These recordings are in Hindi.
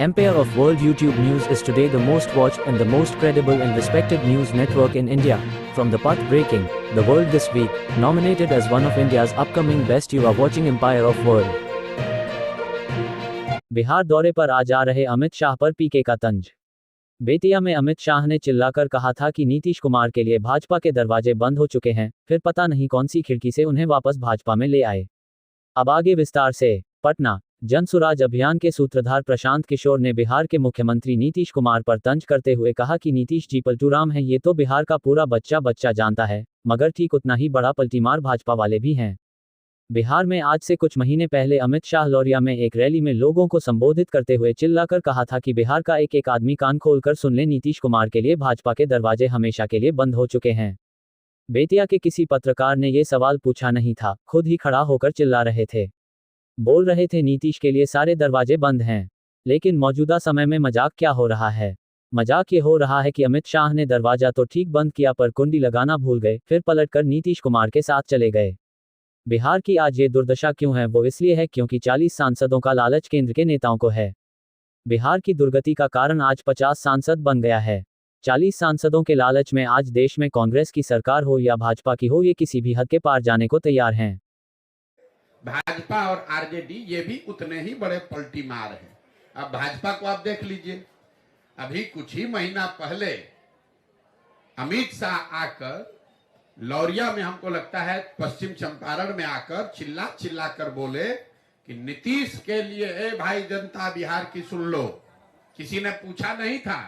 Empire of World YouTube News is today the most watched and the most credible and respected news network in India. From the path-breaking, The World This Week, nominated as one of India's upcoming best, you are watching Empire of World. Bihar दौरे पर आज आ रहे अमित शाह पर पीके का तंज। बेतिया में अमित शाह ने चिल्लाकर कहा था कि नीतीश कुमार के लिए भाजपा के दरवाजे बंद हो चुके हैं, फिर पता नहीं कौन सी खिड़की से उन्हें वापस भाजपा में ले आए। अब आगे विस्तार से। पटना। जनसुराज अभियान के सूत्रधार प्रशांत किशोर ने बिहार के मुख्यमंत्री नीतीश कुमार पर तंज करते हुए कहा कि नीतीश जी पलटूराम हैं, ये तो बिहार का पूरा बच्चा जानता है, मगर ठीक उतना ही बड़ा पलटीमार भाजपा वाले भी हैं। बिहार में आज से कुछ महीने पहले अमित शाह लौरिया में एक रैली में लोगों को संबोधित करते हुए चिल्लाकर कहा था कि बिहार का एक एक आदमी कान खोलकर सुन ले, नीतीश कुमार के लिए भाजपा के दरवाजे हमेशा के लिए बंद हो चुके हैं। बेतिया के किसी पत्रकार ने ये सवाल पूछा नहीं था, खुद ही खड़ा होकर चिल्ला रहे थे, बोल रहे थे नीतीश के लिए सारे दरवाजे बंद हैं। लेकिन मौजूदा समय में मजाक क्या हो रहा है? मजाक ये हो रहा है कि अमित शाह ने दरवाजा तो ठीक बंद किया पर कुंडी लगाना भूल गए, फिर पलटकर नीतीश कुमार के साथ चले गए। बिहार की आज ये दुर्दशा क्यों है? वो इसलिए है क्योंकि 40 सांसदों का लालच केंद्र के नेताओं को है। बिहार की दुर्गति का कारण आज 50 सांसद बन गया है। 40 सांसदों के लालच में आज देश में कांग्रेस की सरकार हो या भाजपा की हो, ये किसी भी हद के पार जाने को तैयार हैं। भाजपा और आरजेडी ये भी उतने ही बड़े पलटी मार हैं। अब भाजपा को आप देख लीजिए, अभी कुछ ही महीना पहले अमित शाह आकर लौरिया में, हमको लगता है पश्चिम चंपारण में आकर चिल्ला कर बोले कि नीतीश के लिए ए भाई जनता बिहार की सुन लो। किसी ने पूछा नहीं था,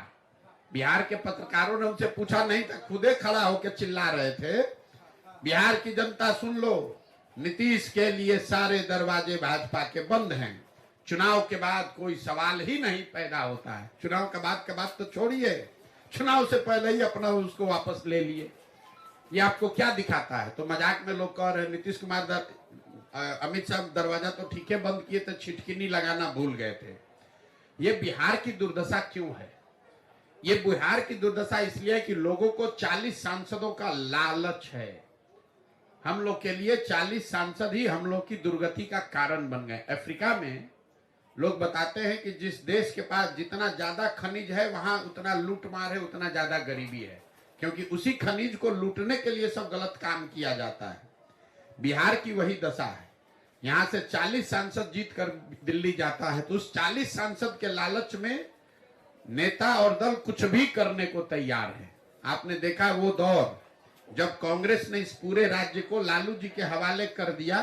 बिहार के पत्रकारों ने उनसे पूछा नहीं था, खुदे खड़ा होकर चिल्ला रहे थे, बिहार की जनता सुन लो, नीतीश के लिए सारे दरवाजे भाजपा के बंद हैं। चुनाव के बाद कोई सवाल ही नहीं पैदा होता है। चुनाव के बाद तो छोड़िए, चुनाव से पहले ही अपना उसको वापस ले लिए। ये आपको क्या दिखाता है? तो मजाक में लोग कह रहे हैं नीतीश कुमार अमित शाह दरवाजा तो ठीक है बंद किए थे, छिटकिनी लगाना भूल गए थे। ये बिहार की दुर्दशा क्यों है? ये बिहार की दुर्दशा इसलिए है कि लोगों को 40 सांसदों का लालच है। हम लोग के लिए 40 सांसद ही हम लोग की दुर्गति का कारण बन गए। अफ्रीका में लोग बताते हैं कि जिस देश के पास जितना ज्यादा खनिज है वहां उतना लूटमार है, उतना ज्यादा गरीबी है, क्योंकि उसी खनिज को लूटने के लिए सब गलत काम किया जाता है। बिहार की वही दशा है। यहां से 40 सांसद जीत कर दिल्ली जाता है, तो उस 40 सांसद के लालच में नेता और दल कुछ भी करने को तैयार है। आपने देखा वो दौर जब कांग्रेस ने इस पूरे राज्य को लालू जी के हवाले कर दिया।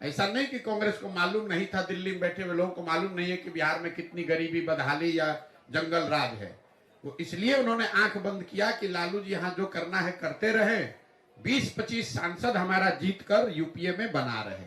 ऐसा नहीं कि कांग्रेस को मालूम नहीं था, दिल्ली में बैठे हुए लोगों को मालूम नहीं है कि बिहार में कितनी गरीबी, बदहाली या जंगल राज है। वो इसलिए उन्होंने आंख बंद किया कि लालू जी यहाँ जो करना है करते रहे, 20-25 सांसद हमारा जीत कर यूपीए में बना रहे।